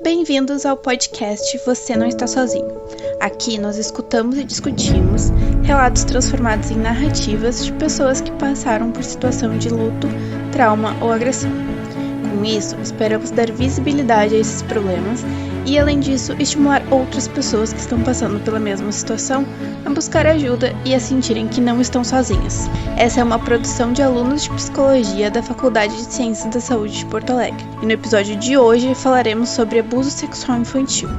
Bem-vindos ao podcast Você Não Está Sozinho. Aqui nós escutamos e discutimos relatos transformados em narrativas de pessoas que passaram por situação de luto, trauma ou agressão. Com isso, esperamos dar visibilidade a esses problemas e, além disso, estimular outras pessoas que estão passando pela mesma situação a buscar ajuda e a sentirem que não estão sozinhas. Essa é uma produção de alunos de psicologia da Faculdade de Ciências da Saúde de Porto Alegre. E no episódio de hoje falaremos sobre abuso sexual infantil.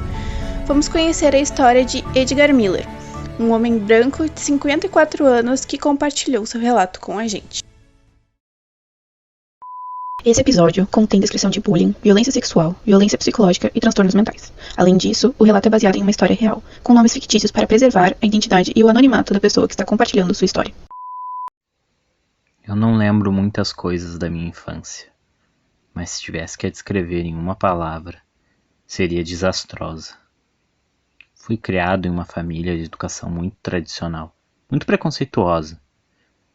Vamos conhecer a história de Edgar Miller, um homem branco de 54 anos que compartilhou seu relato com a gente. Esse episódio contém descrição de bullying, violência sexual, violência psicológica e transtornos mentais. Além disso, o relato é baseado em uma história real, com nomes fictícios para preservar a identidade e o anonimato da pessoa que está compartilhando sua história. Eu não lembro muitas coisas da minha infância, mas se tivesse que a descrever em uma palavra, seria desastrosa. Fui criado em uma família de educação muito tradicional, muito preconceituosa.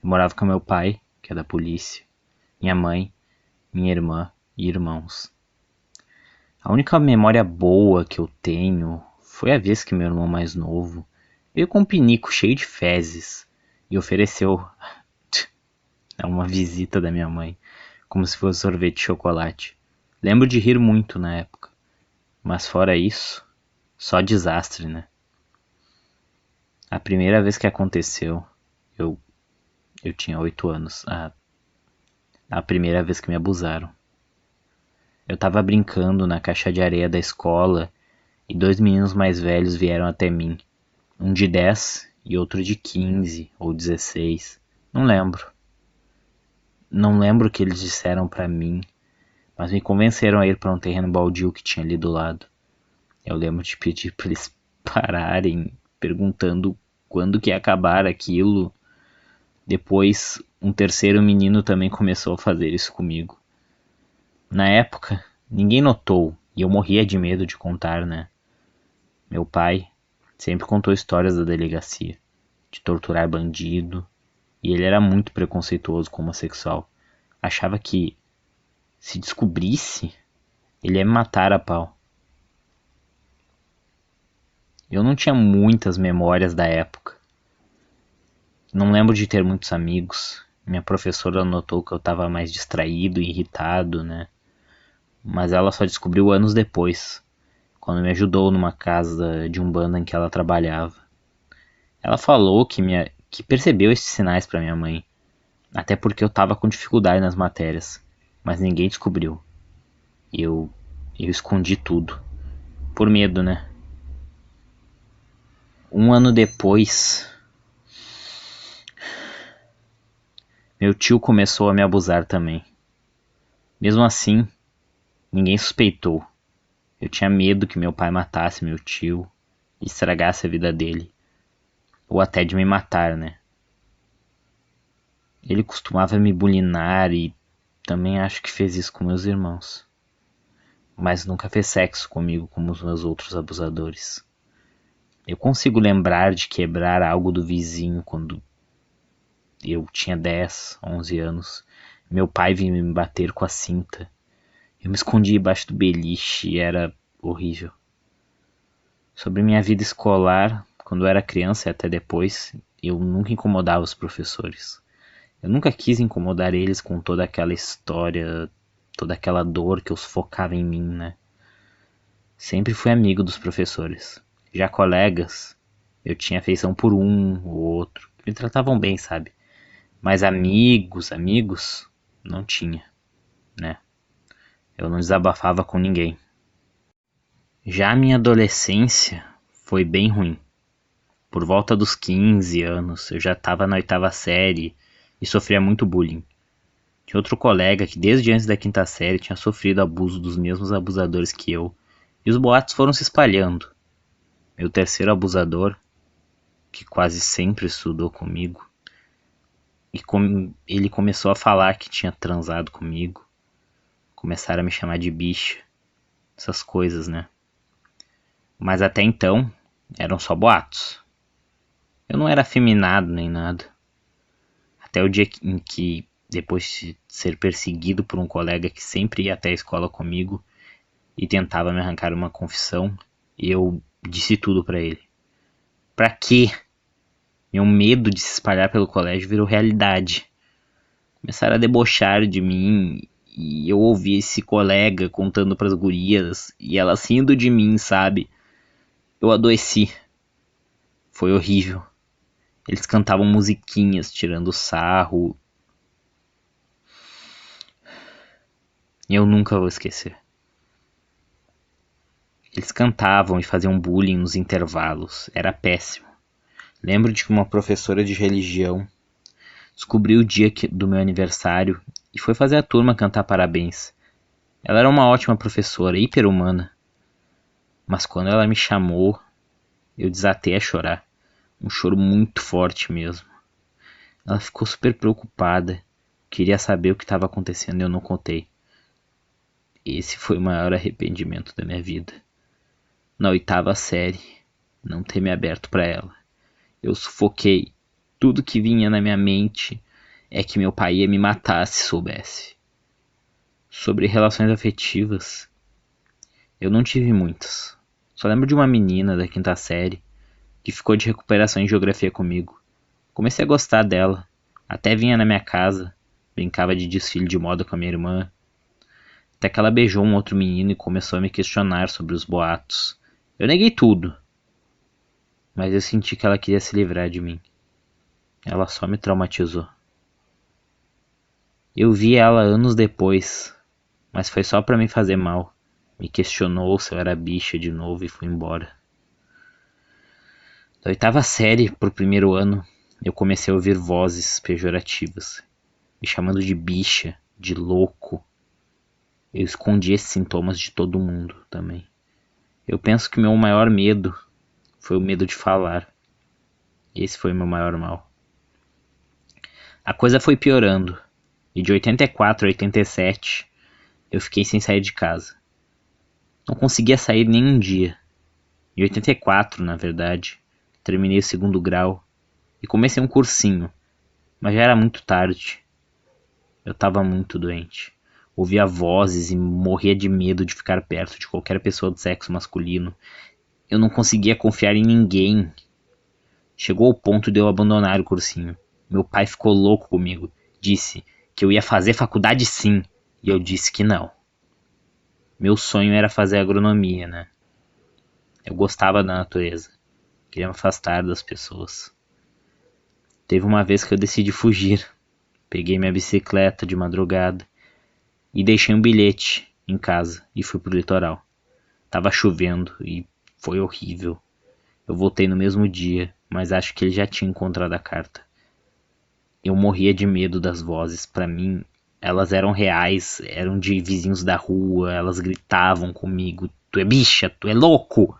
Eu morava com meu pai, que é da polícia, minha mãe, minha irmã e irmãos. A única memória boa que eu tenho foi a vez que meu irmão mais novo veio com um pinico cheio de fezes e ofereceu uma visita da minha mãe, como se fosse sorvete de chocolate. Lembro de rir muito na época, mas fora isso, só desastre, né? A primeira vez que aconteceu, eu tinha 8 anos, a primeira vez que me abusaram. Eu tava brincando na caixa de areia da escola e 2 meninos mais velhos vieram até mim. Um de 10 e outro de 15 ou 16. Não lembro. Não lembro o que eles disseram pra mim, mas me convenceram a ir pra um terreno baldio que tinha ali do lado. Eu lembro de pedir pra eles pararem, perguntando quando que ia acabar aquilo. Depois, um terceiro menino também começou a fazer isso comigo. Na época, ninguém notou e eu morria de medo de contar, né? Meu pai sempre contou histórias da delegacia, de torturar bandido, e ele era muito preconceituoso com homossexual. Achava que, se descobrisse, ele ia me matar a pau. Eu não tinha muitas memórias da época. Não lembro de ter muitos amigos. Minha professora notou que eu estava mais distraído e irritado, né? Mas ela só descobriu anos depois, quando me ajudou numa casa de umbanda em que ela trabalhava. Ela falou que percebeu esses sinais para minha mãe, até porque eu estava com dificuldade nas matérias, mas ninguém descobriu. Eu escondi tudo, por medo, né? Um ano depois, meu tio começou a me abusar também. Mesmo assim, ninguém suspeitou. Eu tinha medo que meu pai matasse meu tio e estragasse a vida dele. Ou até de me matar, né? Ele costumava me bulinar e também acho que fez isso com meus irmãos. Mas nunca fez sexo comigo como os meus outros abusadores. Eu consigo lembrar de quebrar algo do vizinho quando eu tinha 10, 11 anos. Meu pai vinha me bater com a cinta. Eu me escondi embaixo do beliche e era horrível. Sobre minha vida escolar, quando eu era criança e até depois, eu nunca incomodava os professores. Eu nunca quis incomodar eles com toda aquela história, toda aquela dor que eu sufocava em mim, né? Sempre fui amigo dos professores. Já colegas, eu tinha afeição por um ou outro, que me tratavam bem, sabe? Mas amigos, não tinha, né? Eu não desabafava com ninguém. Já a minha adolescência foi bem ruim. Por volta dos 15 anos, eu já estava na 8ª série e sofria muito bullying. Tinha outro colega que desde antes da 5ª série tinha sofrido abuso dos mesmos abusadores que eu, e os boatos foram se espalhando. Meu terceiro abusador, que quase sempre estudou comigo, ele começou a falar que tinha transado comigo, começaram a me chamar de bicha, essas coisas, né? Mas até então, eram só boatos. Eu não era afeminado nem nada. Até o dia em que, depois de ser perseguido por um colega que sempre ia até a escola comigo, e tentava me arrancar uma confissão, e eu disse tudo pra ele. Pra quê? Meu medo de se espalhar pelo colégio virou realidade. Começaram a debochar de mim e eu ouvi esse colega contando pras gurias e elas rindo de mim, sabe? Eu adoeci. Foi horrível. Eles cantavam musiquinhas, tirando sarro. E eu nunca vou esquecer. Eles cantavam e faziam bullying nos intervalos. Era péssimo. Lembro de que uma professora de religião descobriu o dia do meu aniversário e foi fazer a turma cantar parabéns. Ela era uma ótima professora, hiper-humana. Mas quando ela me chamou, eu desatei a chorar. Um choro muito forte mesmo. Ela ficou super preocupada. Queria saber o que estava acontecendo e eu não contei. Esse foi o maior arrependimento da minha vida. Na 8ª série, não ter me aberto para ela. Eu sufoquei. Tudo que vinha na minha mente é que meu pai ia me matar se soubesse. Sobre relações afetivas, eu não tive muitas. Só lembro de uma menina da 5ª série que ficou de recuperação em geografia comigo. Comecei a gostar dela. Até vinha na minha casa, brincava de desfile de moda com a minha irmã. Até que ela beijou um outro menino e começou a me questionar sobre os boatos. Eu neguei tudo, mas eu senti que ela queria se livrar de mim. Ela só me traumatizou. Eu vi ela anos depois, mas foi só pra me fazer mal. Me questionou se eu era bicha de novo e foi embora. Da 8ª série pro 1º ano, eu comecei a ouvir vozes pejorativas, me chamando de bicha, de louco. Eu escondi esses sintomas de todo mundo também. Eu penso que meu maior medo foi o medo de falar. Esse foi o meu maior mal. A coisa foi piorando, e de 84 a 87 eu fiquei sem sair de casa. Não conseguia sair nem um dia. Em 84, na verdade, terminei o 2º grau e comecei um cursinho, mas já era muito tarde. Eu estava muito doente. Ouvia vozes e morria de medo de ficar perto de qualquer pessoa do sexo masculino. Eu não conseguia confiar em ninguém. Chegou ao ponto de eu abandonar o cursinho. Meu pai ficou louco comigo. Disse que eu ia fazer faculdade sim. E eu disse que não. Meu sonho era fazer agronomia, né? Eu gostava da natureza. Queria me afastar das pessoas. Teve uma vez que eu decidi fugir. Peguei minha bicicleta de madrugada e deixei um bilhete em casa e fui pro litoral. Tava chovendo e foi horrível. Eu voltei no mesmo dia, mas acho que ele já tinha encontrado a carta. Eu morria de medo das vozes. Pra mim, elas eram reais, eram de vizinhos da rua, elas gritavam comigo. Tu é bicha, tu é louco!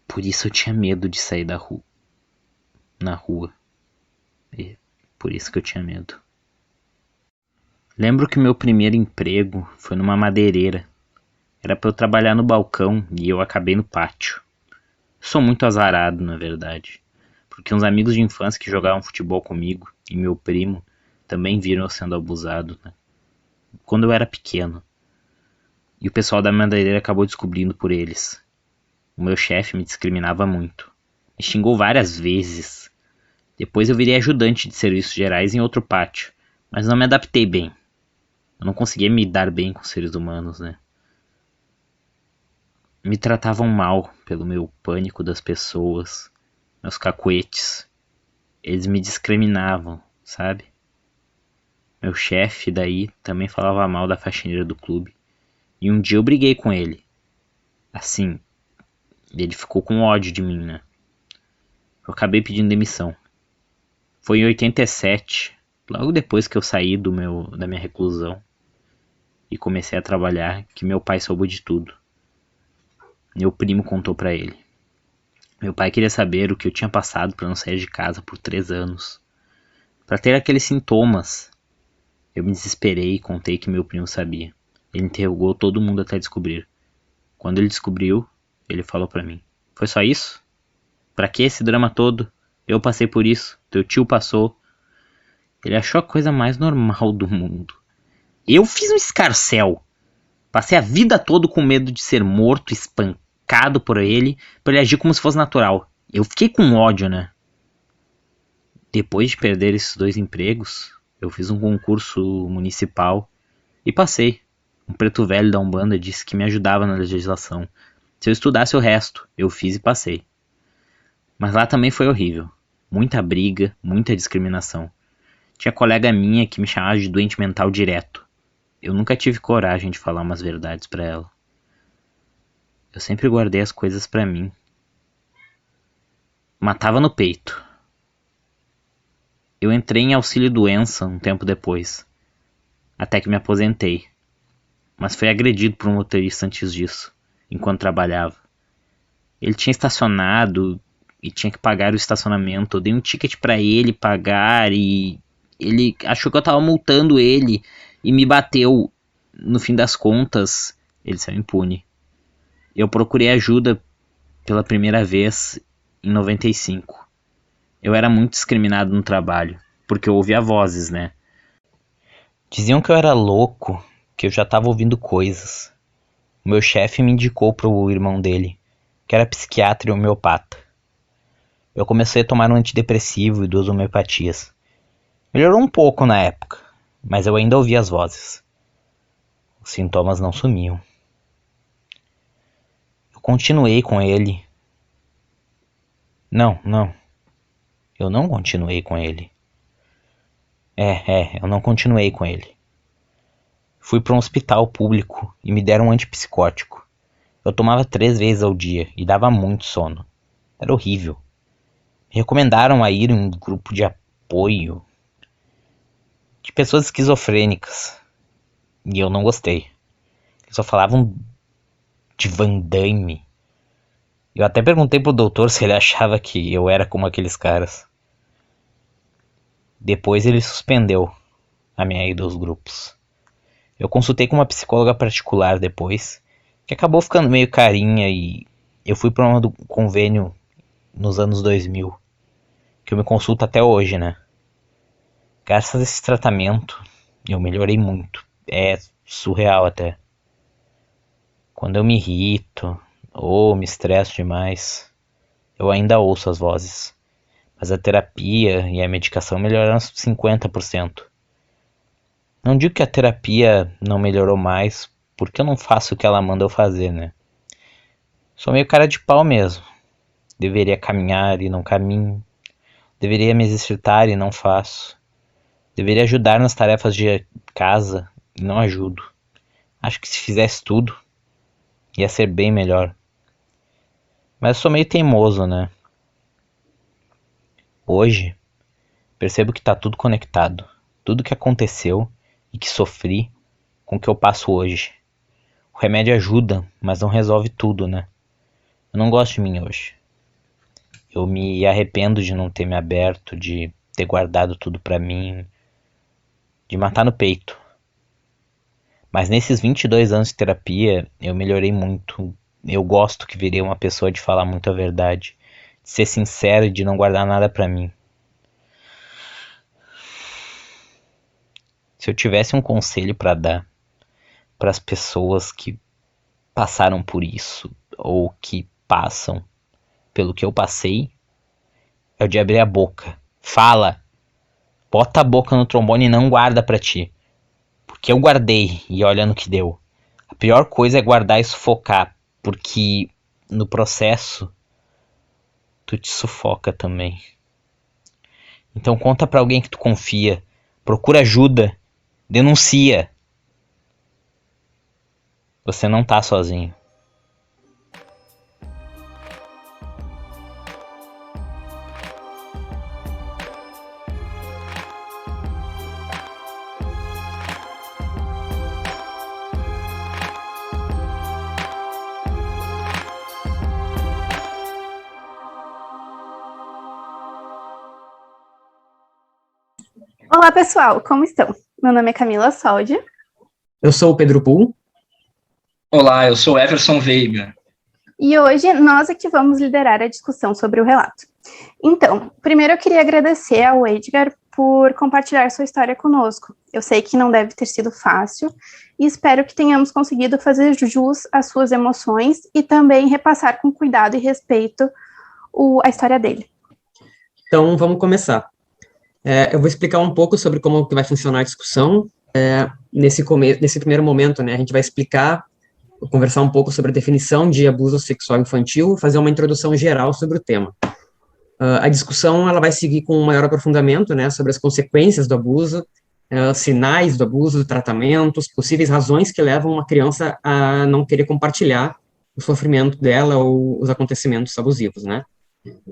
Por isso eu tinha medo de sair na rua. E por isso que eu tinha medo. Lembro que meu primeiro emprego foi numa madeireira. Era pra eu trabalhar no balcão e eu acabei no pátio. Sou muito azarado, na verdade. Porque uns amigos de infância que jogavam futebol comigo e meu primo também viram eu sendo abusado, né? Quando eu era pequeno. E o pessoal da madeireira acabou descobrindo por eles. O meu chefe me discriminava muito. Me xingou várias vezes. Depois eu virei ajudante de serviços gerais em outro pátio. Mas não me adaptei bem. Eu não conseguia me dar bem com seres humanos, né? Me tratavam mal pelo meu pânico das pessoas, meus cacuetes. Eles me discriminavam, sabe? Meu chefe daí também falava mal da faxineira do clube. E um dia eu briguei com ele. Assim, ele ficou com ódio de mim, né? Eu acabei pedindo demissão. Foi em 87, logo depois que eu saí da minha reclusão e comecei a trabalhar, que meu pai soube de tudo. Meu primo contou pra ele. Meu pai queria saber o que eu tinha passado pra não sair de casa por 3 anos. Pra ter aqueles sintomas. Eu me desesperei e contei que meu primo sabia. Ele interrogou todo mundo até descobrir. Quando ele descobriu, ele falou pra mim. Foi só isso? Pra que esse drama todo? Eu passei por isso, teu tio passou. Ele achou a coisa mais normal do mundo. Eu fiz um escarcéu. Passei a vida toda com medo de ser morto, espancado por ele agir como se fosse natural. Eu fiquei com ódio, né? Depois de perder esses 2 empregos, eu fiz um concurso municipal e passei. Um preto velho da Umbanda disse que me ajudava na legislação. Se eu estudasse o resto, eu fiz e passei. Mas lá também foi horrível. Muita briga, muita discriminação. Tinha colega minha que me chamava de doente mental direto. Eu nunca tive coragem de falar umas verdades pra ela. Eu sempre guardei as coisas pra mim. Matava no peito. Eu entrei em auxílio-doença um tempo depois, até que me aposentei. Mas fui agredido por um motorista antes disso, enquanto trabalhava. Ele tinha estacionado e tinha que pagar o estacionamento. Eu dei um ticket pra ele pagar e ele achou que eu tava multando ele e me bateu. No fim das contas, ele saiu impune. Eu procurei ajuda pela primeira vez em 95. Eu era muito discriminado no trabalho, porque eu ouvia vozes, né? Diziam que eu era louco, que eu já tava ouvindo coisas. O meu chefe me indicou pro irmão dele, que era psiquiatra e homeopata. Eu comecei a tomar um antidepressivo e 2 homeopatias. Melhorou um pouco na época, mas eu ainda ouvia as vozes. Os sintomas não sumiam. Eu continuei com ele. Não. Eu não continuei com ele. Eu não continuei com ele. Fui para um hospital público e me deram um antipsicótico. Eu tomava 3 vezes ao dia e dava muito sono. Era horrível. Me recomendaram a ir em um grupo de apoio de pessoas esquizofrênicas. E eu não gostei. Eles só falavam de Van Damme. Eu até perguntei pro doutor se ele achava que eu era como aqueles caras. Depois ele suspendeu a minha ida aos grupos. Eu consultei com uma psicóloga particular depois, que acabou ficando meio carinha, e eu fui para um convênio nos anos 2000, que eu me consulto até hoje, né? Graças a esse tratamento, eu melhorei muito. É surreal até. Quando eu me irrito ou me estresso demais, eu ainda ouço as vozes. Mas a terapia e a medicação melhoraram 50%. Não digo que a terapia não melhorou mais, porque eu não faço o que ela manda eu fazer, né? Sou meio cara de pau mesmo. Deveria caminhar e não caminho. Deveria me exercitar e não faço. Deveria ajudar nas tarefas de casa e não ajudo. Acho que se fizesse tudo, ia ser bem melhor. Mas eu sou meio teimoso, né? Hoje, percebo que tá tudo conectado. Tudo que aconteceu e que sofri com o que eu passo hoje. O remédio ajuda, mas não resolve tudo, né? Eu não gosto de mim hoje. Eu me arrependo de não ter me aberto, de ter guardado tudo pra mim, de matar no peito. Mas nesses 22 anos de terapia, eu melhorei muito. Eu gosto que virei uma pessoa de falar muito a verdade, de ser sincero e de não guardar nada pra mim. Se eu tivesse um conselho pra dar para as pessoas que passaram por isso ou que passam pelo que eu passei, é o de abrir a boca. Fala! Bota a boca no trombone e não guarda pra ti. Porque eu guardei e olha no que deu. A pior coisa é guardar e sufocar, porque no processo tu te sufoca também. Então conta pra alguém que tu confia, procura ajuda, denuncia. Você não tá sozinho. Olá, pessoal, como estão? Meu nome é Camila Soldi. Eu sou o Pedro Pool. Olá, eu sou Everson Veiga. E hoje nós é que vamos liderar a discussão sobre o relato. Então, primeiro eu queria agradecer ao Edgar por compartilhar sua história conosco. Eu sei que não deve ter sido fácil e espero que tenhamos conseguido fazer jus às suas emoções e também repassar com cuidado e respeito a história dele. Então, vamos começar. Eu vou explicar um pouco sobre como que vai funcionar a discussão. Nesse primeiro momento, né, a gente vai conversar um pouco sobre a definição de abuso sexual infantil, fazer uma introdução geral sobre o tema. A discussão ela vai seguir com um maior aprofundamento, né, sobre as consequências do abuso, sinais do abuso, tratamentos, possíveis razões que levam uma criança a não querer compartilhar o sofrimento dela ou os acontecimentos abusivos, né.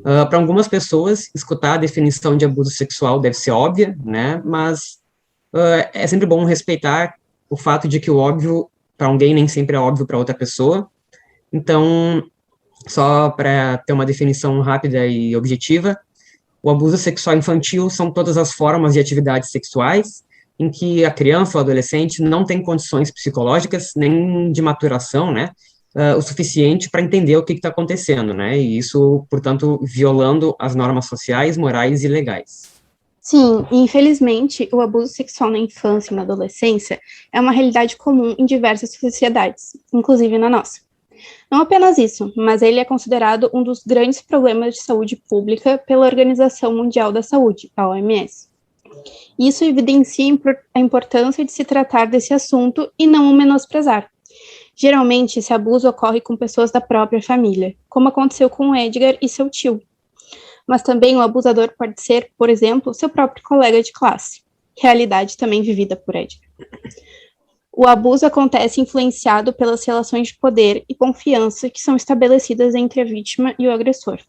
Para algumas pessoas, escutar a definição de abuso sexual deve ser óbvia, né, mas é sempre bom respeitar o fato de que o óbvio para alguém nem sempre é óbvio para outra pessoa. Então, só para ter uma definição rápida e objetiva, o abuso sexual infantil são todas as formas de atividades sexuais em que a criança ou adolescente não tem condições psicológicas nem de maturação, né, o suficiente para entender o que está acontecendo, né, e isso, portanto, violando as normas sociais, morais e legais. Sim, e infelizmente o abuso sexual na infância e na adolescência é uma realidade comum em diversas sociedades, inclusive na nossa. Não apenas isso, mas ele é considerado um dos grandes problemas de saúde pública pela Organização Mundial da Saúde, a OMS. Isso evidencia a importância de se tratar desse assunto e não o menosprezar. Geralmente, esse abuso ocorre com pessoas da própria família, como aconteceu com o Edgar e seu tio. Mas também o abusador pode ser, por exemplo, seu próprio colega de classe, realidade também vivida por Edgar. O abuso acontece influenciado pelas relações de poder e confiança que são estabelecidas entre a vítima e o agressor,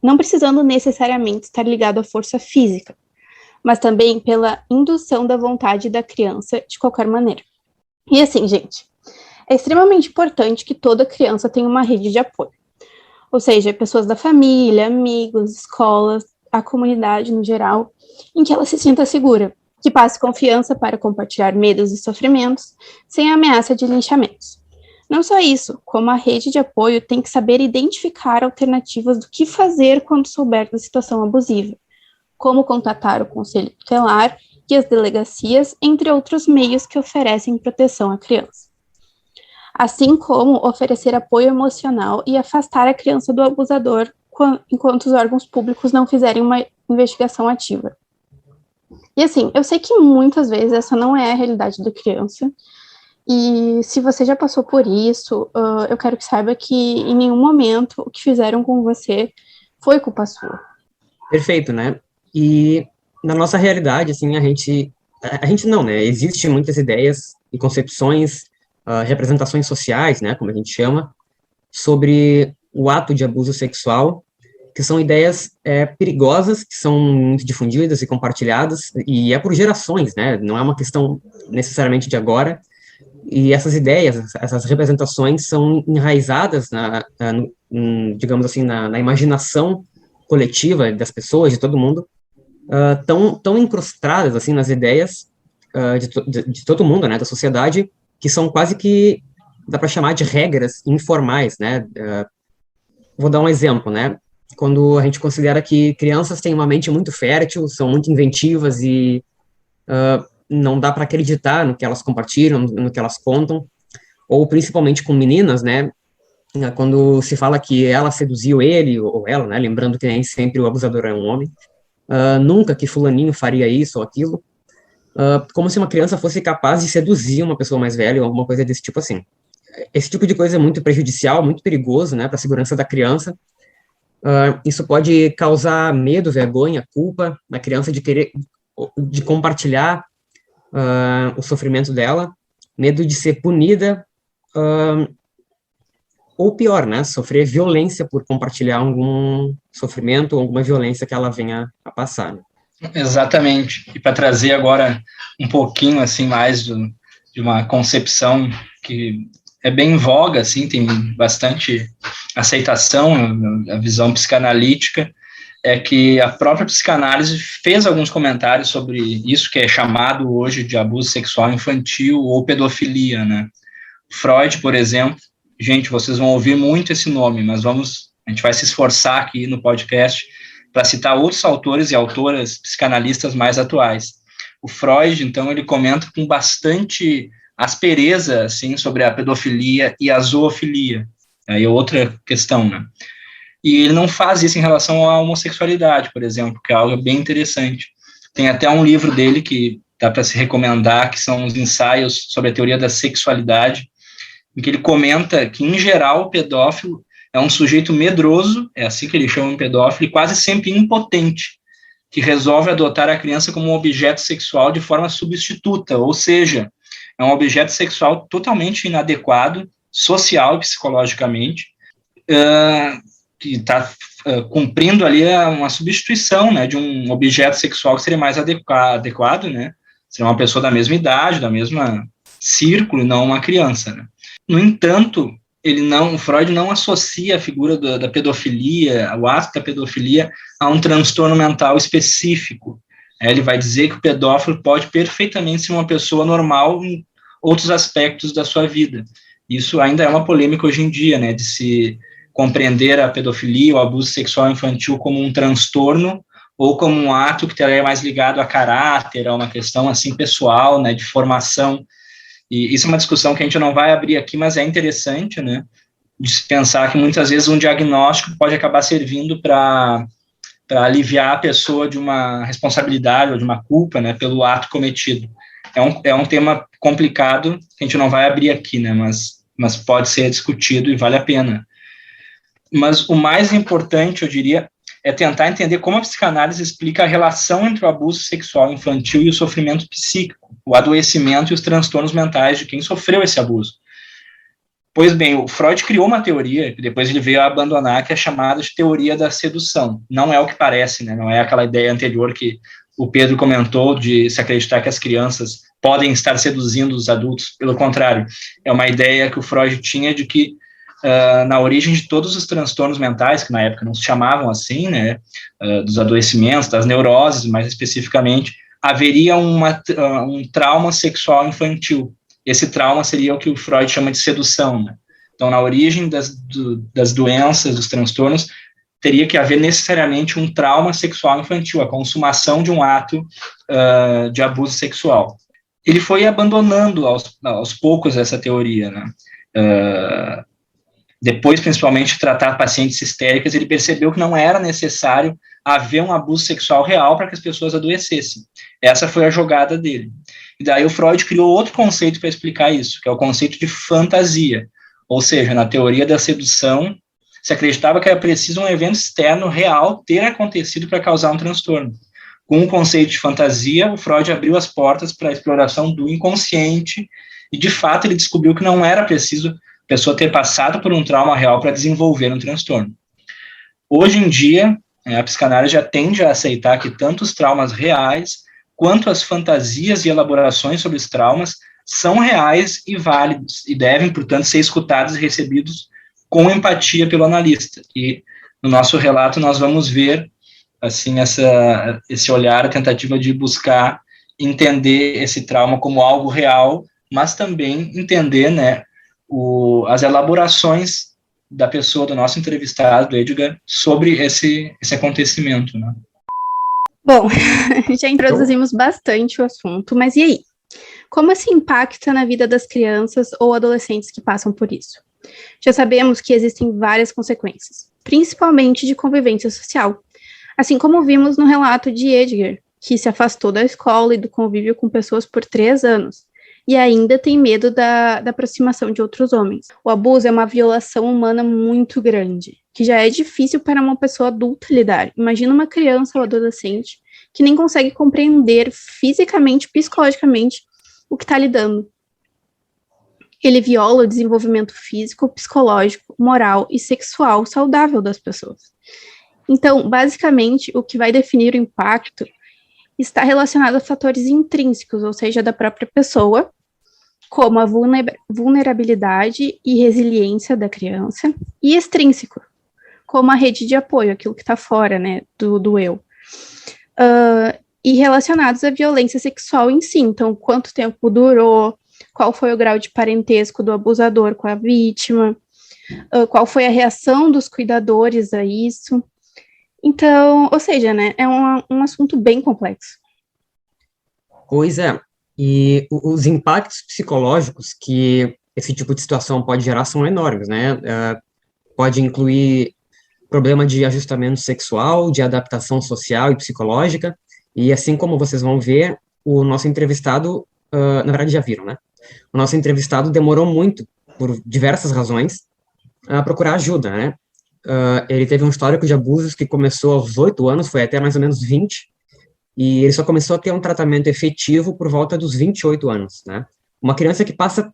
não precisando necessariamente estar ligado à força física, mas também pela indução da vontade da criança de qualquer maneira. E assim, gente, é extremamente importante que toda criança tenha uma rede de apoio, ou seja, pessoas da família, amigos, escolas, a comunidade no geral, em que ela se sinta segura, que passe confiança para compartilhar medos e sofrimentos, sem ameaça de linchamentos. Não só isso, como a rede de apoio tem que saber identificar alternativas do que fazer quando souber da situação abusiva, como contatar o conselho tutelar e as delegacias, entre outros meios que oferecem proteção à criança. Assim como oferecer apoio emocional e afastar a criança do abusador enquanto os órgãos públicos não fizerem uma investigação ativa. E assim, eu sei que muitas vezes essa não é a realidade da criança, e se você já passou por isso, eu quero que saiba que em nenhum momento o que fizeram com você foi culpa sua. Perfeito, né? E na nossa realidade, assim, a gente não, né? Existem muitas ideias e concepções, representações sociais, né, como a gente chama, sobre o ato de abuso sexual, que são ideias perigosas, que são muito difundidas e compartilhadas, e é por gerações, né, não é uma questão necessariamente de agora, e essas ideias, essas representações são enraizadas, digamos assim, na imaginação coletiva das pessoas, de todo mundo, tão incrustadas, assim, nas ideias de todo mundo, né, da sociedade, que são quase que, dá para chamar de regras informais, né, vou dar um exemplo, né, quando a gente considera que crianças têm uma mente muito fértil, são muito inventivas e não dá para acreditar no que elas compartilham, no que elas contam, ou principalmente com meninas, né, quando se fala que ela seduziu ele ou ela, né, lembrando que nem sempre o abusador é um homem, nunca que fulaninho faria isso ou aquilo, como se uma criança fosse capaz de seduzir uma pessoa mais velha ou alguma coisa desse tipo assim. Esse tipo de coisa é muito prejudicial, muito perigoso, né, para a segurança da criança. Isso pode causar medo, vergonha, culpa na criança de compartilhar o sofrimento dela, medo de ser punida, ou pior, né, sofrer violência por compartilhar algum sofrimento ou alguma violência que ela venha a passar. Né? Exatamente. E para trazer agora um pouquinho assim mais de uma concepção que é bem em voga, assim, tem bastante aceitação, a visão psicanalítica, é que a própria psicanálise fez alguns comentários sobre isso que é chamado hoje de abuso sexual infantil ou pedofilia, né? Freud, por exemplo, gente, vocês vão ouvir muito esse nome, mas a gente vai se esforçar aqui no podcast para citar outros autores e autoras psicanalistas mais atuais. O Freud, então, ele comenta com bastante aspereza, assim, sobre a pedofilia e a zoofilia. Aí é outra questão, né? E ele não faz isso em relação à homossexualidade, por exemplo, que é algo bem interessante. Tem até um livro dele que dá para se recomendar, que são os ensaios sobre a teoria da sexualidade, em que ele comenta que, em geral, o pedófilo é um sujeito medroso, é assim que ele chama um pedófilo, e quase sempre impotente, que resolve adotar a criança como um objeto sexual de forma substituta, ou seja, é um objeto sexual totalmente inadequado, social e psicologicamente, que está cumprindo ali uma substituição, né, de um objeto sexual que seria mais adequado, né, seria uma pessoa da mesma idade, da mesma círculo, e não uma criança, né. No entanto, o Freud não associa a figura da pedofilia, o ato da pedofilia, a um transtorno mental específico. Ele vai dizer que o pedófilo pode perfeitamente ser uma pessoa normal em outros aspectos da sua vida. Isso ainda é uma polêmica hoje em dia, né, de se compreender a pedofilia, o abuso sexual infantil como um transtorno ou como um ato que estaria mais ligado a caráter, a uma questão assim pessoal, né, de formação. E isso é uma discussão que a gente não vai abrir aqui, mas é interessante, né, de se pensar que muitas vezes um diagnóstico pode acabar servindo para aliviar a pessoa de uma responsabilidade ou de uma culpa, né, pelo ato cometido. É um tema complicado que a gente não vai abrir aqui, né, mas pode ser discutido e vale a pena. Mas o mais importante, eu diria, é tentar entender como a psicanálise explica a relação entre o abuso sexual infantil e o sofrimento psíquico, o adoecimento e os transtornos mentais de quem sofreu esse abuso. Pois bem, o Freud criou uma teoria, que depois ele veio a abandonar, que é chamada de teoria da sedução. Não é o que parece, né? Não é aquela ideia anterior que o Pedro comentou de se acreditar que as crianças podem estar seduzindo os adultos. Pelo contrário, é uma ideia que o Freud tinha de que na origem de todos os transtornos mentais, que na época não se chamavam assim, né, dos adoecimentos, das neuroses, mais especificamente, haveria um trauma sexual infantil. Esse trauma seria o que o Freud chama de sedução, né? Então, na origem das doenças, dos transtornos, teria que haver necessariamente um trauma sexual infantil, a consumação de um ato de abuso sexual. Ele foi abandonando aos poucos essa teoria, né? Depois, principalmente, de tratar pacientes histéricas, ele percebeu que não era necessário haver um abuso sexual real para que as pessoas adoecessem. Essa foi a jogada dele. E daí o Freud criou outro conceito para explicar isso, que é o conceito de fantasia. Ou seja, na teoria da sedução, se acreditava que era preciso um evento externo real ter acontecido para causar um transtorno. Com o conceito de fantasia, o Freud abriu as portas para a exploração do inconsciente e, de fato, ele descobriu que não era preciso a pessoa ter passado por um trauma real para desenvolver um transtorno. Hoje em dia, a psicanálise já tende a aceitar que tanto os traumas reais quanto as fantasias e elaborações sobre os traumas são reais e válidos e devem, portanto, ser escutados e recebidos com empatia pelo analista. E no nosso relato nós vamos ver assim esse olhar, a tentativa de buscar entender esse trauma como algo real, mas também entender, né, as elaborações da pessoa, do nosso entrevistado, do Edgar, sobre esse acontecimento, né? Bom, já introduzimos bastante o assunto, mas e aí? Como isso impacta na vida das crianças ou adolescentes que passam por isso? Já sabemos que existem várias consequências, principalmente de convivência social, assim como vimos no relato de Edgar, que se afastou da escola e do convívio com pessoas por 3 anos, e ainda tem medo da aproximação de outros homens. O abuso é uma violação humana muito grande, que já é difícil para uma pessoa adulta lidar. Imagina uma criança ou adolescente que nem consegue compreender fisicamente, psicologicamente, o que está lidando. Ele viola o desenvolvimento físico, psicológico, moral e sexual saudável das pessoas. Então, basicamente, o que vai definir o impacto está relacionado a fatores intrínsecos, ou seja, da própria pessoa, como a vulnerabilidade e resiliência da criança, e extrínseco, como a rede de apoio, aquilo que está fora, né, do eu. E relacionados à violência sexual em si, então, quanto tempo durou, qual foi o grau de parentesco do abusador com a vítima, qual foi a reação dos cuidadores a isso, Então, ou seja, né, é um assunto bem complexo. Pois é, e os impactos psicológicos que esse tipo de situação pode gerar são enormes, né? Pode incluir problema de ajustamento sexual, de adaptação social e psicológica, e assim como vocês vão ver, o nosso entrevistado, na verdade já viram, né? O nosso entrevistado demorou muito, por diversas razões, a procurar ajuda, né? Ele teve um histórico de abusos que começou aos 8 anos, foi até mais ou menos 20, e ele só começou a ter um tratamento efetivo por volta dos 28 anos, né? Uma criança que passa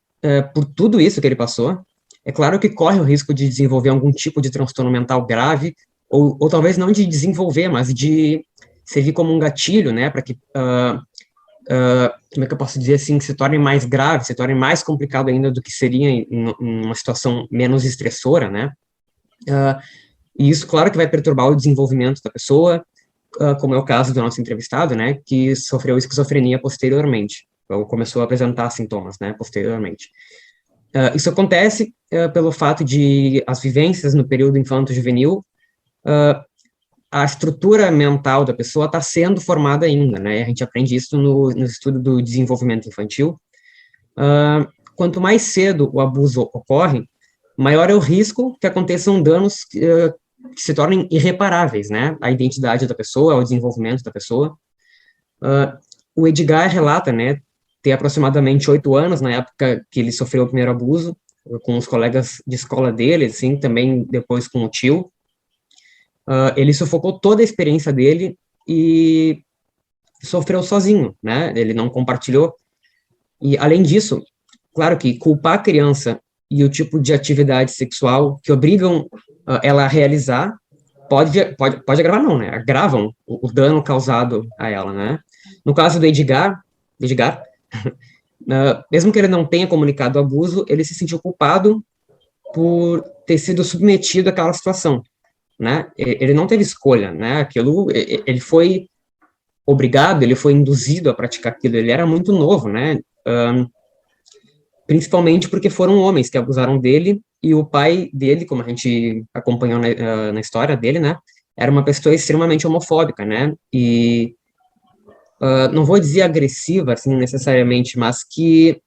por tudo isso que ele passou, é claro que corre o risco de desenvolver algum tipo de transtorno mental grave, ou talvez não de desenvolver, mas de servir como um gatilho, né, para que, como é que eu posso dizer assim, que se torne mais grave, se torne mais complicado ainda do que seria em uma situação menos estressora, né? E isso, claro, que vai perturbar o desenvolvimento da pessoa, como é o caso do nosso entrevistado, né, que sofreu esquizofrenia posteriormente, ou começou a apresentar sintomas, né, posteriormente. Isso acontece pelo fato de as vivências no período infanto-juvenil, a estrutura mental da pessoa está sendo formada ainda, né, a gente aprende isso no estudo do desenvolvimento infantil. Quanto mais cedo o abuso ocorre, maior é o risco que aconteçam danos que se tornem irreparáveis, né, à identidade da pessoa, ao desenvolvimento da pessoa. O Edgar relata, né, ter aproximadamente 8 anos, na época que ele sofreu o primeiro abuso, com os colegas de escola dele, assim, também depois com o tio. Ele sufocou toda a experiência dele e sofreu sozinho, né, ele não compartilhou. E, além disso, claro que culpar a criança e o tipo de atividade sexual que obrigam ela a realizar pode agravar, não, né, agravam o dano causado a ela, né. No caso do Edgar, mesmo que ele não tenha comunicado o abuso, ele se sentiu culpado por ter sido submetido àquela situação, né? Ele não teve escolha, né? Aquilo, ele foi obrigado, ele foi induzido a praticar aquilo. Ele era muito novo, né? Principalmente porque foram homens que abusaram dele e o pai dele, como a gente acompanhou na história dele, né? Era uma pessoa extremamente homofóbica, né? E não vou dizer agressiva, assim, necessariamente, mas que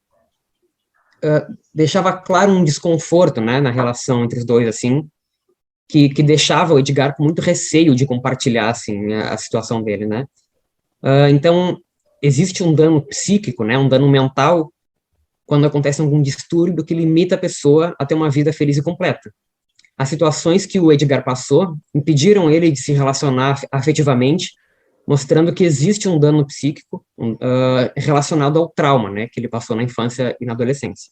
deixava claro um desconforto, né, na relação entre os dois, assim, que deixava o Edgar com muito receio de compartilhar, assim, a situação dele, né. Então, existe um dano psíquico, né, um dano mental, quando acontece algum distúrbio que limita a pessoa a ter uma vida feliz e completa. As situações que o Edgar passou impediram ele de se relacionar afetivamente, mostrando que existe um dano psíquico relacionado ao trauma, né, que ele passou na infância e na adolescência.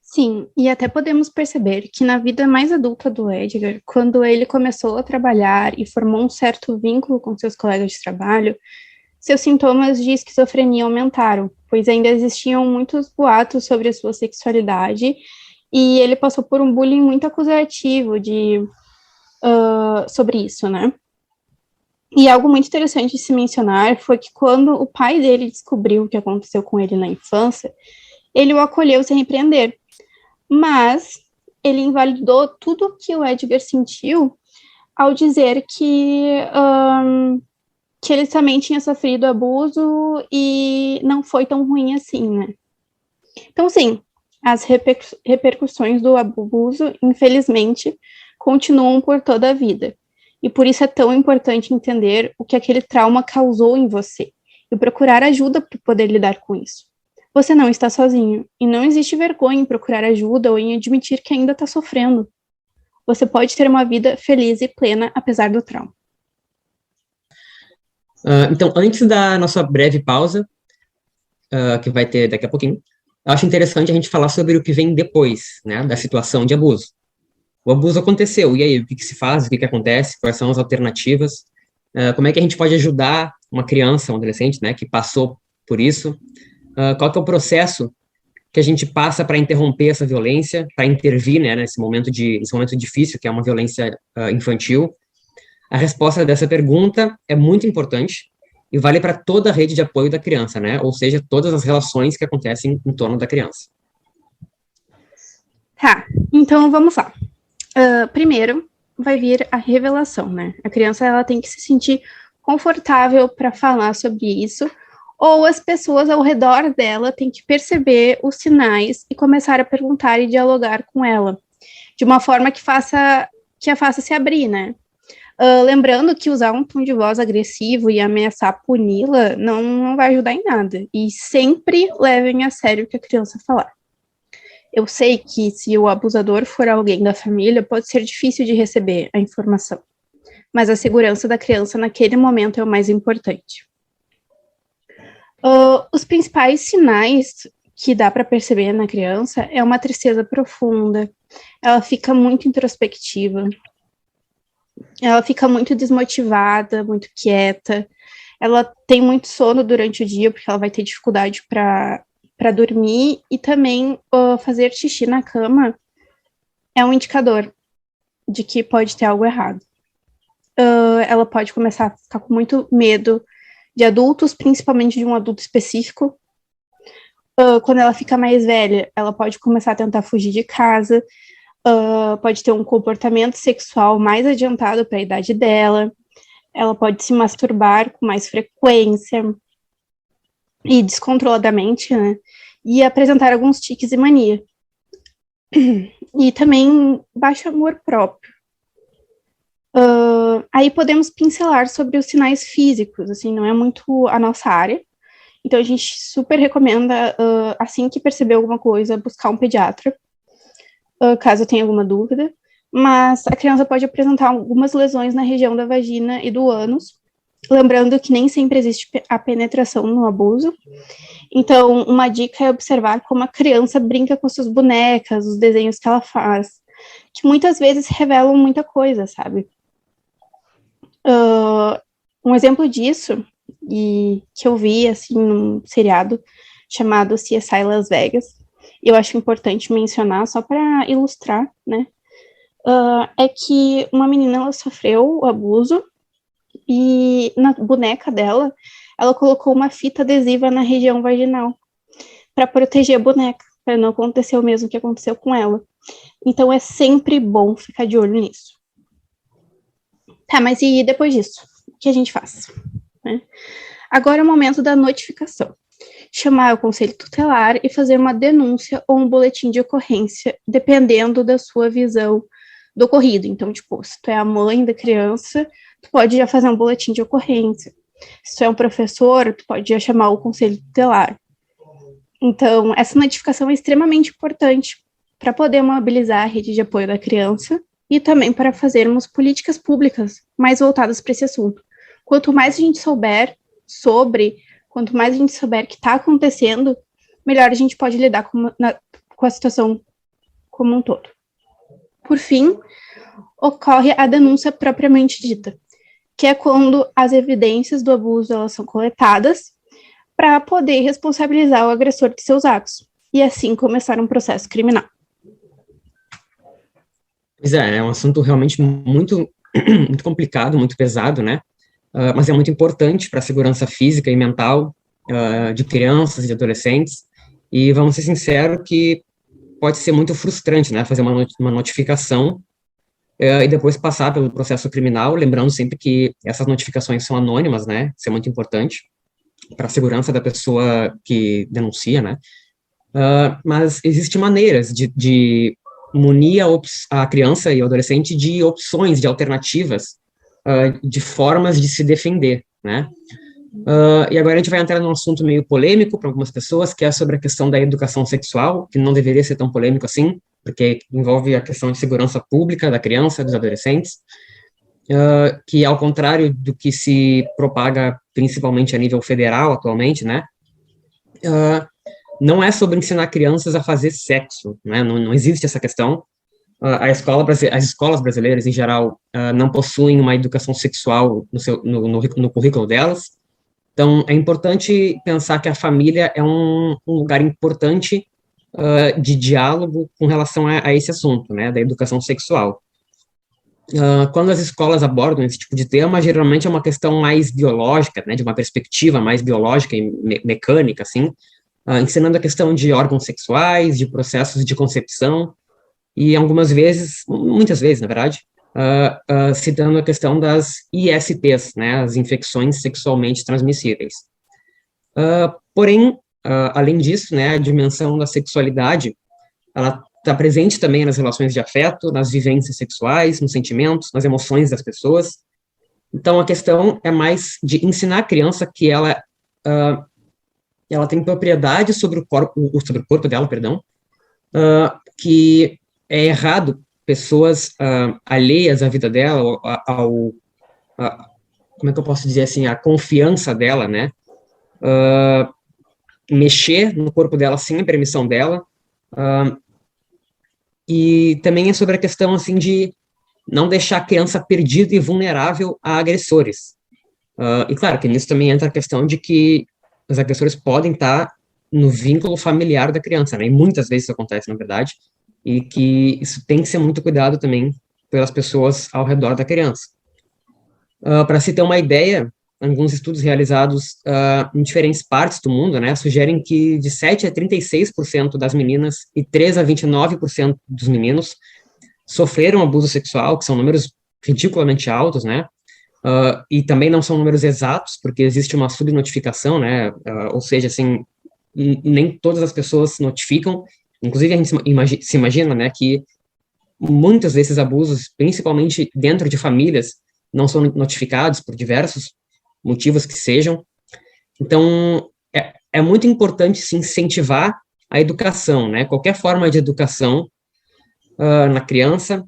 Sim, e até podemos perceber que na vida mais adulta do Edgar, quando ele começou a trabalhar e formou um certo vínculo com seus colegas de trabalho, seus sintomas de esquizofrenia aumentaram, pois ainda existiam muitos boatos sobre a sua sexualidade, e ele passou por um bullying muito acusativo sobre isso, né? E algo muito interessante de se mencionar foi que quando o pai dele descobriu o que aconteceu com ele na infância, ele o acolheu sem repreender, mas ele invalidou tudo o que o Edgar sentiu ao dizer que ele também tinha sofrido abuso e não foi tão ruim assim, né? Então, sim, as repercussões do abuso, infelizmente, continuam por toda a vida. E por isso é tão importante entender o que aquele trauma causou em você e procurar ajuda para poder lidar com isso. Você não está sozinho e não existe vergonha em procurar ajuda ou em admitir que ainda está sofrendo. Você pode ter uma vida feliz e plena apesar do trauma. Então, antes da nossa breve pausa, que vai ter daqui a pouquinho, eu acho interessante a gente falar sobre o que vem depois, né, da situação de abuso. O abuso aconteceu, e aí, o que se faz, o que acontece, quais são as alternativas, como é que a gente pode ajudar uma criança, um adolescente, né, que passou por isso, qual que é o processo que a gente passa para interromper essa violência, para intervir, né, nesse momento difícil, que é uma violência infantil. A resposta dessa pergunta é muito importante e vale para toda a rede de apoio da criança, né, ou seja, todas as relações que acontecem em torno da criança. Tá, então vamos lá. Primeiro, vai vir a revelação, né? A criança, ela tem que se sentir confortável para falar sobre isso, ou as pessoas ao redor dela têm que perceber os sinais e começar a perguntar e dialogar com ela, de uma forma que a faça se abrir, né? Lembrando que usar um tom de voz agressivo e ameaçar puni-la não vai ajudar em nada. E sempre levem a sério o que a criança falar. Eu sei que se o abusador for alguém da família, pode ser difícil de receber a informação. Mas a segurança da criança naquele momento é o mais importante. Os principais sinais que dá para perceber na criança é uma tristeza profunda. Ela fica muito introspectiva. Ela fica muito desmotivada, muito quieta. Ela tem muito sono durante o dia, porque ela vai ter dificuldade para dormir. E também fazer xixi na cama é um indicador de que pode ter algo errado. Ela pode começar a ficar com muito medo de adultos, principalmente de um adulto específico. Quando ela fica mais velha, ela pode começar a tentar fugir de casa. Pode ter um comportamento sexual mais adiantado para a idade dela, ela pode se masturbar com mais frequência e descontroladamente, né? E apresentar alguns tiques e mania. E também baixo amor próprio. Aí podemos pincelar sobre os sinais físicos, assim, não é muito a nossa área. Então a gente super recomenda, assim que perceber alguma coisa, buscar um pediatra, caso tenha alguma dúvida, mas a criança pode apresentar algumas lesões na região da vagina e do ânus, lembrando que nem sempre existe a penetração no abuso. Então, uma dica é observar como a criança brinca com suas bonecas, os desenhos que ela faz, que muitas vezes revelam muita coisa, sabe? Um exemplo disso, e que eu vi, assim, num seriado chamado CSI Las Vegas, eu acho importante mencionar, só para ilustrar, né, é que uma menina, ela sofreu o abuso e na boneca dela, ela colocou uma fita adesiva na região vaginal para proteger a boneca, para não acontecer o mesmo que aconteceu com ela. Então, é sempre bom ficar de olho nisso. Tá, mas e depois disso? O que a gente faz? Né? Agora é o momento da notificação. Chamar o conselho tutelar e fazer uma denúncia ou um boletim de ocorrência, dependendo da sua visão do ocorrido. Então, tipo, se tu é a mãe da criança, tu pode já fazer um boletim de ocorrência. Se tu é um professor, tu pode já chamar o conselho tutelar. Então, essa notificação é extremamente importante para poder mobilizar a rede de apoio da criança e também para fazermos políticas públicas mais voltadas para esse assunto. Quanto mais a gente souber quanto mais a gente souber que está acontecendo, melhor a gente pode lidar com a situação como um todo. Por fim, ocorre a denúncia propriamente dita, que é quando as evidências do abuso elas são coletadas para poder responsabilizar o agressor de seus atos e assim começar um processo criminal. Pois é um assunto realmente muito, muito complicado, muito pesado, né? Mas é muito importante para a segurança física e mental de crianças e de adolescentes, e vamos ser sinceros que pode ser muito frustrante, né, fazer uma notificação e depois passar pelo processo criminal, lembrando sempre que essas notificações são anônimas, né, isso é muito importante para a segurança da pessoa que denuncia, né, mas existem maneiras de munir a criança e o adolescente de opções, de alternativas, de formas de se defender, né? E agora a gente vai entrar num assunto meio polêmico para algumas pessoas, que é sobre a questão da educação sexual, que não deveria ser tão polêmico assim, porque envolve a questão de segurança pública da criança, dos adolescentes, que ao contrário do que se propaga principalmente a nível federal atualmente, né? Não é sobre ensinar crianças a fazer sexo, né? Não existe essa questão. As escolas brasileiras, em geral, não possuem uma educação sexual no currículo delas. Então, é importante pensar que a família é um lugar importante de diálogo com relação a esse assunto, né, da educação sexual. Quando as escolas abordam esse tipo de tema, geralmente é uma questão mais biológica, né, de uma perspectiva mais biológica e mecânica, assim, ensinando a questão de órgãos sexuais, de processos de concepção, e muitas vezes, na verdade, citando a questão das ISTs, né, as infecções sexualmente transmissíveis. Porém, além disso, né, a dimensão da sexualidade, ela está presente também nas relações de afeto, nas vivências sexuais, nos sentimentos, nas emoções das pessoas. Então, a questão é mais de ensinar a criança que ela tem propriedade sobre o corpo dela, que é errado pessoas alheias à vida dela, como é que eu posso dizer assim, a confiança dela, né, mexer no corpo dela sem a permissão dela, e também é sobre a questão, assim, de não deixar a criança perdida e vulnerável a agressores. E claro que nisso também entra a questão de que os agressores podem estar no vínculo familiar da criança, né, e muitas vezes isso acontece, na verdade, e que isso tem que ser muito cuidado também pelas pessoas ao redor da criança. Para se ter uma ideia, alguns estudos realizados em diferentes partes do mundo, né, sugerem que de 7 a 36% das meninas e 3 a 29% dos meninos sofreram abuso sexual, que são números ridiculamente altos, né, e também não são números exatos, porque existe uma subnotificação, né, ou seja, assim, nem todas as pessoas notificam. Inclusive, a gente se imagina, né, que muitos desses abusos, principalmente dentro de famílias, não são notificados por diversos motivos que sejam. Então, é muito importante se incentivar a educação, né, qualquer forma de educação na criança,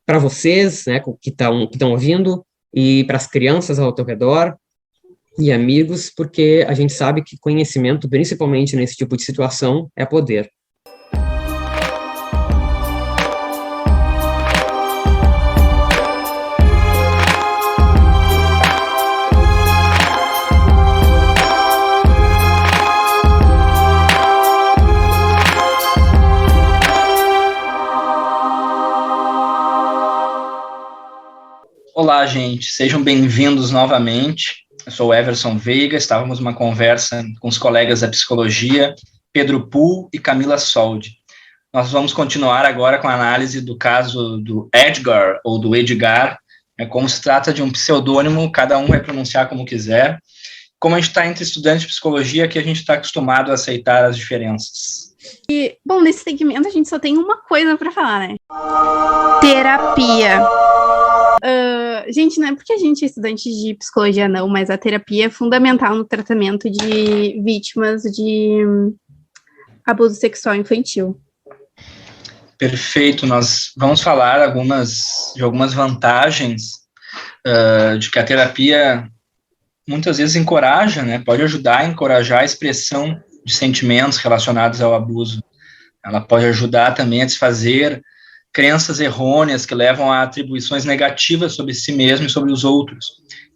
para vocês, né, que estão ouvindo, e para as crianças ao teu redor, e amigos, porque a gente sabe que conhecimento, principalmente nesse tipo de situação, é poder. Olá, gente, sejam bem-vindos novamente. Eu sou o Everson Veiga, estávamos numa conversa com os colegas da psicologia, Pedro Pull e Camila Soldi. Nós vamos continuar agora com a análise do caso do Edgar, ou do Edgar, como se trata de um pseudônimo, cada um vai pronunciar como quiser. Como a gente está entre estudantes de psicologia, que a gente está acostumado a aceitar as diferenças. E, bom, nesse segmento a gente só tem uma coisa para falar, né? Terapia. Gente, não é porque a gente é estudante de psicologia, não, mas a terapia é fundamental no tratamento de vítimas de abuso sexual infantil. Perfeito, nós vamos falar de algumas vantagens de que a terapia muitas vezes encoraja, né, pode ajudar a encorajar a expressão de sentimentos relacionados ao abuso. Ela pode ajudar também a desfazer crenças errôneas que levam a atribuições negativas sobre si mesmo e sobre os outros.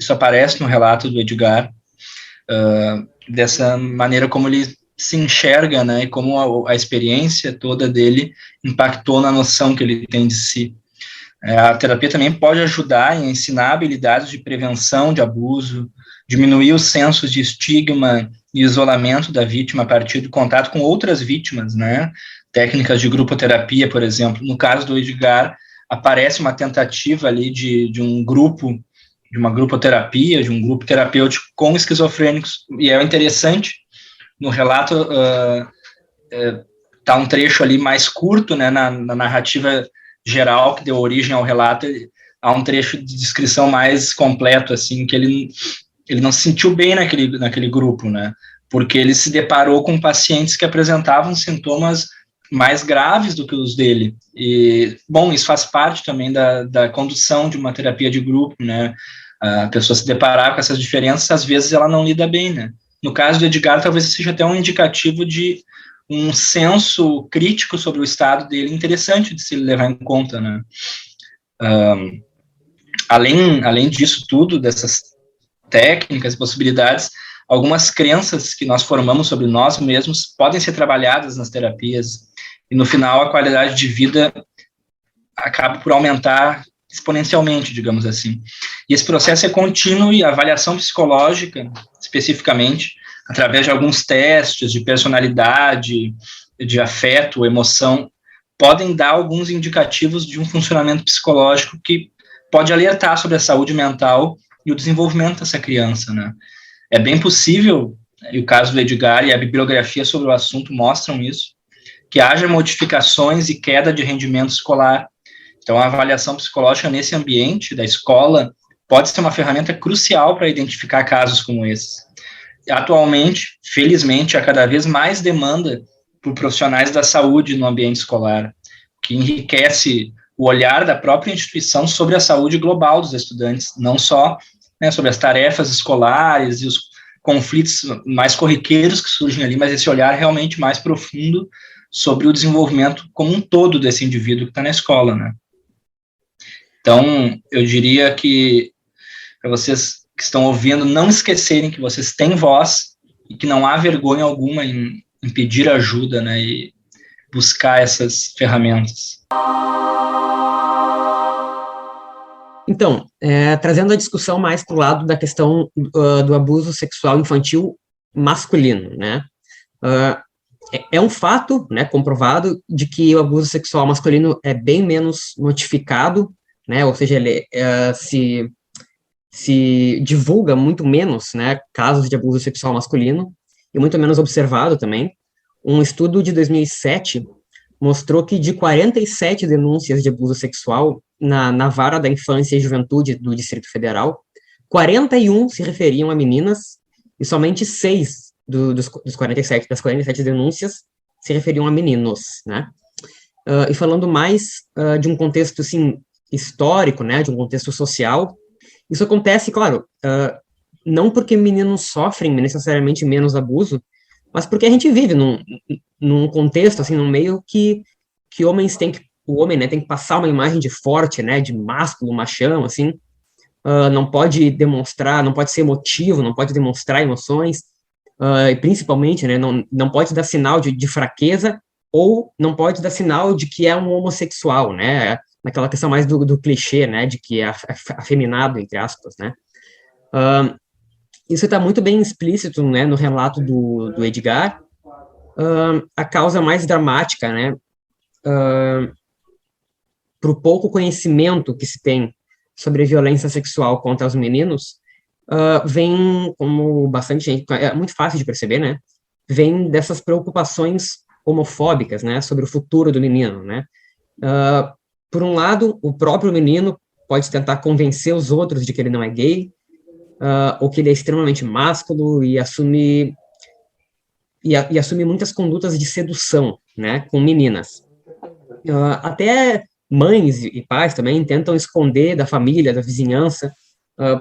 Isso aparece no relato do Edgar, dessa maneira como ele se enxerga, né, e como a experiência toda dele impactou na noção que ele tem de si. A terapia também pode ajudar em ensinar habilidades de prevenção de abuso, diminuir os sensos de estigma e isolamento da vítima a partir do contato com outras vítimas, né, técnicas de grupoterapia, por exemplo. No caso do Edgar, aparece uma tentativa ali de um grupo, de uma grupoterapia, de um grupo terapêutico com esquizofrênicos, e é interessante, no relato está um trecho ali mais curto, né, na narrativa geral que deu origem ao relato, há um trecho de descrição mais completo, assim, que ele não se sentiu bem naquele grupo, né, porque ele se deparou com pacientes que apresentavam sintomas mais graves do que os dele, e, bom, isso faz parte também da condução de uma terapia de grupo, né, a pessoa se deparar com essas diferenças, às vezes ela não lida bem, né. No caso do Edgar, talvez seja até um indicativo de um senso crítico sobre o estado dele interessante de se levar em conta, né. Além disso tudo, dessas técnicas e possibilidades, algumas crenças que nós formamos sobre nós mesmos podem ser trabalhadas nas terapias, e no final a qualidade de vida acaba por aumentar exponencialmente, digamos assim. E esse processo é contínuo, e a avaliação psicológica, especificamente, através de alguns testes de personalidade, de afeto, emoção, podem dar alguns indicativos de um funcionamento psicológico que pode alertar sobre a saúde mental e o desenvolvimento dessa criança, né? É bem possível, e o caso do Edgar e a bibliografia sobre o assunto mostram isso, que haja modificações e queda de rendimento escolar. Então, a avaliação psicológica nesse ambiente da escola pode ser uma ferramenta crucial para identificar casos como esses. Atualmente, felizmente, há cada vez mais demanda por profissionais da saúde no ambiente escolar, que enriquece o olhar da própria instituição sobre a saúde global dos estudantes, não só, né, sobre as tarefas escolares e os conflitos mais corriqueiros que surgem ali, mas esse olhar realmente mais profundo sobre o desenvolvimento como um todo desse indivíduo que está na escola, né? Então, eu diria que, para vocês que estão ouvindo, não esquecerem que vocês têm voz e que não há vergonha alguma em pedir ajuda, né, e buscar essas ferramentas. Então, trazendo a discussão mais para o lado da questão do abuso sexual infantil masculino, né? É um fato, né, comprovado, de que o abuso sexual masculino é bem menos notificado, né? Ou seja, ele se divulga muito menos, né, casos de abuso sexual masculino, e muito menos observado também. Um estudo de 2007 mostrou que de 47 denúncias de abuso sexual na Vara da Infância e Juventude do Distrito Federal, 41 se referiam a meninas, e somente 6 das 47 denúncias se referiam a meninos, né? E falando mais de um contexto, assim, histórico, né, de um contexto social, isso acontece, claro, não porque meninos sofrem necessariamente menos abuso, mas porque a gente vive num contexto, assim, num meio que homens têm que, o homem, né, tem que passar uma imagem de forte, né, de másculo, machão, assim, não pode demonstrar, não pode ser emotivo, não pode demonstrar emoções, e principalmente, né, não pode dar sinal de fraqueza, ou não pode dar sinal de que é um homossexual, né, naquela questão mais do clichê, né, de que é afeminado, entre aspas, né. Isso está muito bem explícito, né, no relato do Edgar. A causa mais dramática, né, para o pouco conhecimento que se tem sobre violência sexual contra os meninos, vem, como bastante gente, é muito fácil de perceber, né, vem dessas preocupações homofóbicas, né, sobre o futuro do menino, né. Por um lado, o próprio menino pode tentar convencer os outros de que ele não é gay, ou que ele é extremamente másculo, e assumir muitas condutas de sedução, né, com meninas. Até mães e pais também tentam esconder da família, da vizinhança,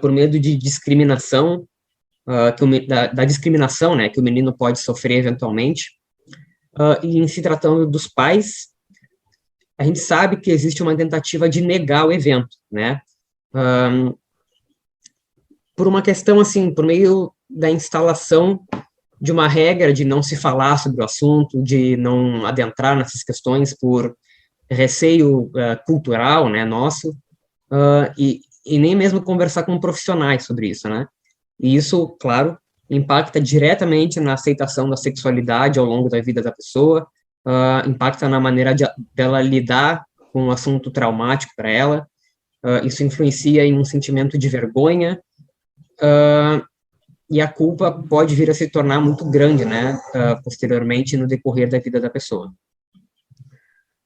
por medo de discriminação, da discriminação, né, que o menino pode sofrer eventualmente. E em se tratando dos pais, a gente sabe que existe uma tentativa de negar o evento, né, por uma questão, assim, por meio da instalação de uma regra de não se falar sobre o assunto, de não adentrar nessas questões por receio cultural, né, nosso, e nem mesmo conversar com profissionais sobre isso, né. E isso, claro, impacta diretamente na aceitação da sexualidade ao longo da vida da pessoa, impacta na maneira dela lidar com um assunto traumático para ela, isso influencia em um sentimento de vergonha, e a culpa pode vir a se tornar muito grande, né, posteriormente no decorrer da vida da pessoa.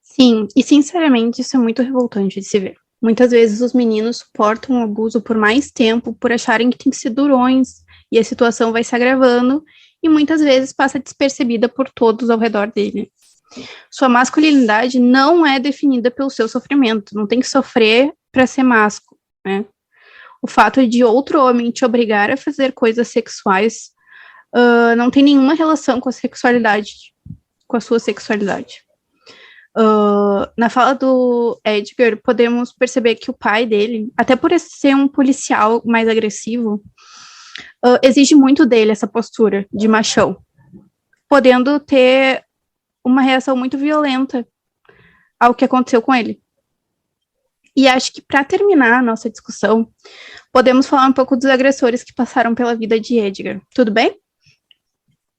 Sim, e sinceramente isso é muito revoltante de se ver. Muitas vezes os meninos suportam o abuso por mais tempo, por acharem que tem que ser durões, e a situação vai se agravando, e muitas vezes passa despercebida por todos ao redor dele. Sua masculinidade não é definida pelo seu sofrimento, não tem que sofrer para ser másculo, né? O fato de outro homem te obrigar a fazer coisas sexuais não tem nenhuma relação com a sexualidade, com a sua sexualidade. Na fala do Edgar, podemos perceber que o pai dele, até por ser um policial mais agressivo, exige muito dele essa postura de machão, podendo ter uma reação muito violenta ao que aconteceu com ele. E acho que, para terminar a nossa discussão, podemos falar um pouco dos agressores que passaram pela vida de Edgar. Tudo bem?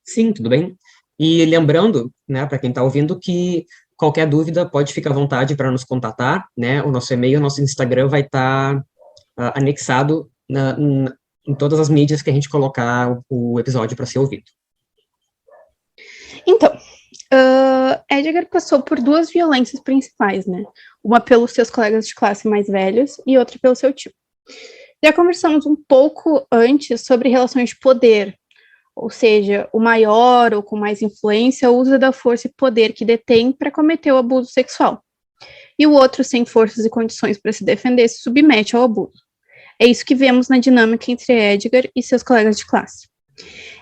Sim, tudo bem. E lembrando, né, para quem está ouvindo, que qualquer dúvida, pode ficar à vontade para nos contatar, né? O nosso e-mail, o nosso Instagram vai estar anexado em todas as mídias que a gente colocar o episódio para ser ouvido. Então, Edgar passou por 2 violências principais, né? Uma pelos seus colegas de classe mais velhos e outra pelo seu tio. Já conversamos um pouco antes sobre relações de poder, ou seja, o maior ou com mais influência usa da força e poder que detém para cometer o abuso sexual. E o outro, sem forças e condições para se defender, se submete ao abuso. É isso que vemos na dinâmica entre Edgar e seus colegas de classe.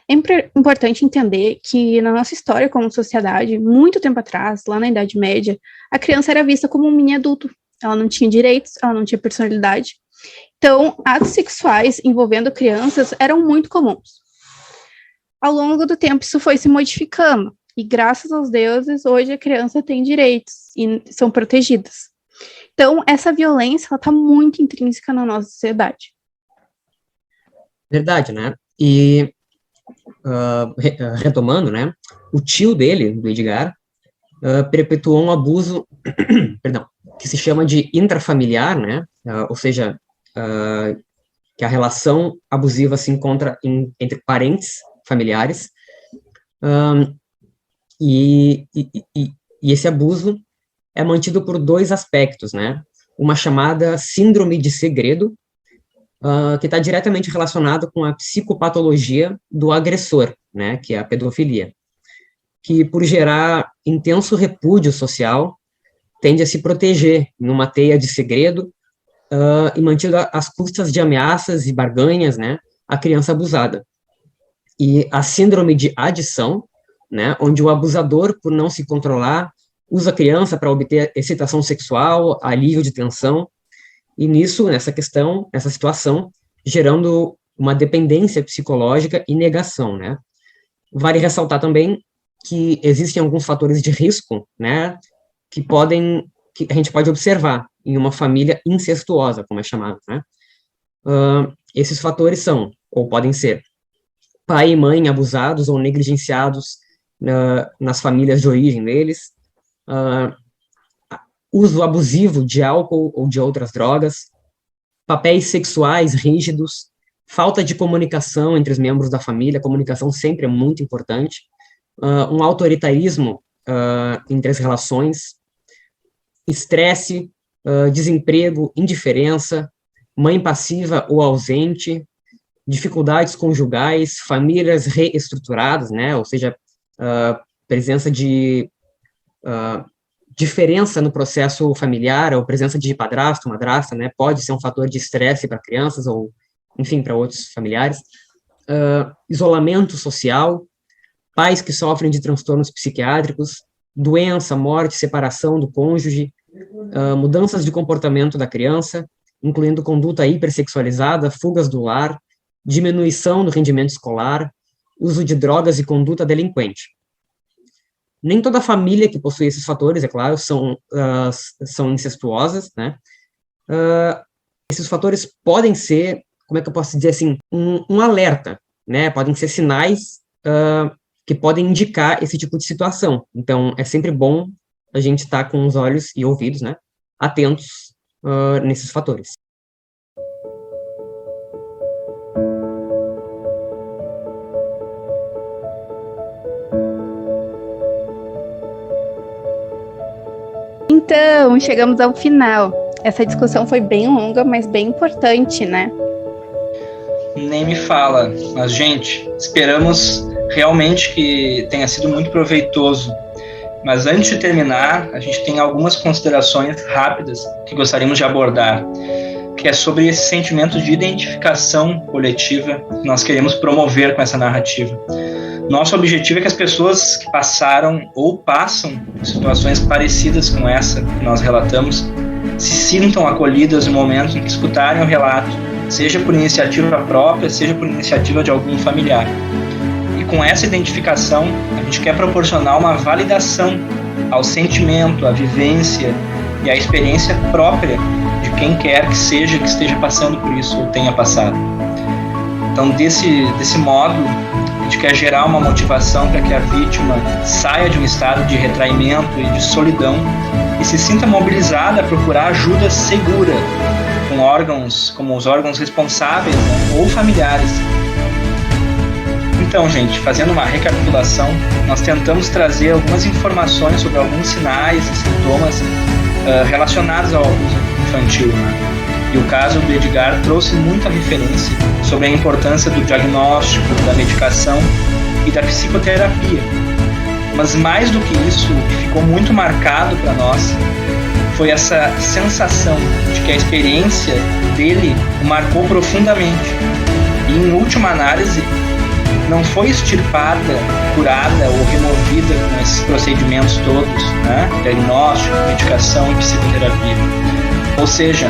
É importante entender que na nossa história como sociedade, muito tempo atrás, lá na Idade Média, a criança era vista como um mini adulto. Ela não tinha direitos, ela não tinha personalidade. Então, atos sexuais envolvendo crianças eram muito comuns. Ao longo do tempo, isso foi se modificando. E graças aos deuses, hoje a criança tem direitos e são protegidas. Então, essa violência está muito intrínseca na nossa sociedade. Verdade, né? E, retomando, né? O tio dele, do Edgar, perpetuou um abuso, perdão, que se chama de intrafamiliar, né? Ou seja, que a relação abusiva se encontra entre parentes familiares, e esse abuso é mantido por 2 aspectos, né? Uma chamada síndrome de segredo, que está diretamente relacionado com a psicopatologia do agressor, né? Que é a pedofilia, que por gerar intenso repúdio social, tende a se proteger numa teia de segredo, e mantido às custas de ameaças e barganhas, né? A criança abusada. E a síndrome de adição, né, onde o abusador, por não se controlar, usa a criança para obter excitação sexual, alívio de tensão, e nessa situação, gerando uma dependência psicológica e negação, né. Vale ressaltar também que existem alguns fatores de risco, né, que a gente pode observar em uma família incestuosa, como é chamado, né. Esses fatores são, ou podem ser, pai e mãe abusados ou negligenciados nas famílias de origem deles, uso abusivo de álcool ou de outras drogas, papéis sexuais rígidos, falta de comunicação entre os membros da família, comunicação sempre é muito importante, um autoritarismo entre as relações, estresse, desemprego, indiferença, mãe passiva ou ausente, dificuldades conjugais, famílias reestruturadas, né, ou seja, presença de diferença no processo familiar, ou presença de padrasto, madrasta, né, pode ser um fator de estresse para crianças, ou, enfim, para outros familiares, isolamento social, pais que sofrem de transtornos psiquiátricos, doença, morte, separação do cônjuge, mudanças de comportamento da criança, incluindo conduta hipersexualizada, fugas do lar, diminuição no rendimento escolar, uso de drogas e conduta delinquente. Nem toda família que possui esses fatores, é claro, são incestuosas, né? Esses fatores podem ser, como é que eu posso dizer assim, um alerta, né? Podem ser sinais que podem indicar esse tipo de situação. Então, é sempre bom a gente estar com os olhos e ouvidos, né, atentos nesses fatores. Então, chegamos ao final. Essa discussão foi bem longa, mas bem importante, né? Nem me fala. Mas, gente, esperamos realmente que tenha sido muito proveitoso. Mas antes de terminar, a gente tem algumas considerações rápidas que gostaríamos de abordar, que é sobre esse sentimento de identificação coletiva que nós queremos promover com essa narrativa. Nosso objetivo é que as pessoas que passaram ou passam situações parecidas com essa que nós relatamos se sintam acolhidas no momento em que escutarem o relato, seja por iniciativa própria, seja por iniciativa de algum familiar. E com essa identificação, a gente quer proporcionar uma validação ao sentimento, à vivência e à experiência própria de quem quer que seja que esteja passando por isso ou tenha passado. Então, desse modo, A gente quer gerar uma motivação para que a vítima saia de um estado de retraimento e de solidão e se sinta mobilizada a procurar ajuda segura com órgãos, como os órgãos responsáveis, né, ou familiares. Então, gente, fazendo uma recapitulação, nós tentamos trazer algumas informações sobre alguns sinais e sintomas relacionados ao abuso infantil, né? E o caso do Edgar trouxe muita referência sobre a importância do diagnóstico, da medicação e da psicoterapia. Mas mais do que isso, o que ficou muito marcado para nós foi essa sensação de que a experiência dele o marcou profundamente. E, em última análise, não foi extirpada, curada ou removida com esses procedimentos todos, né? Diagnóstico, medicação e psicoterapia. Ou seja,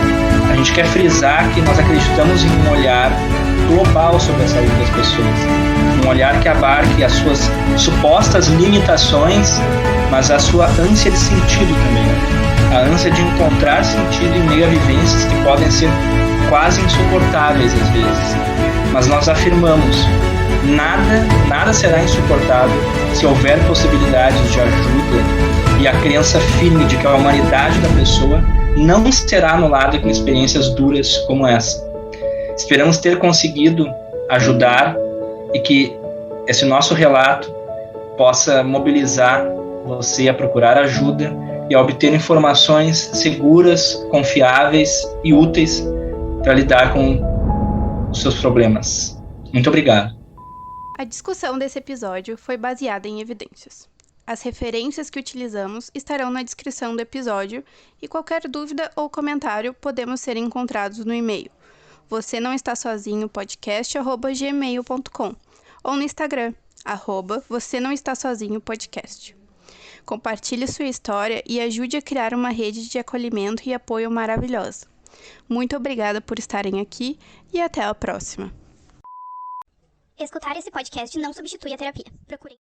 a gente quer frisar que nós acreditamos em um olhar global sobre a saúde das pessoas. Um olhar que abarque as suas supostas limitações, mas a sua ânsia de sentido também. A ânsia de encontrar sentido em meio a vivências que podem ser quase insuportáveis às vezes. Mas nós afirmamos, nada será insuportável se houver possibilidades de ajuda e a crença firme de que a humanidade da pessoa não será anulada com experiências duras como essa. Esperamos ter conseguido ajudar e que esse nosso relato possa mobilizar você a procurar ajuda e a obter informações seguras, confiáveis e úteis para lidar com os seus problemas. Muito obrigado. A discussão desse episódio foi baseada em evidências. As referências que utilizamos estarão na descrição do episódio e qualquer dúvida ou comentário podemos ser encontrados no e-mail você não está sozinho podcast@gmail.com ou no Instagram @você não está sozinho podcast. Compartilhe sua história e ajude a criar uma rede de acolhimento e apoio maravilhosa. Muito obrigada por estarem aqui e até a próxima. Escutar esse podcast não substitui a terapia. Procure.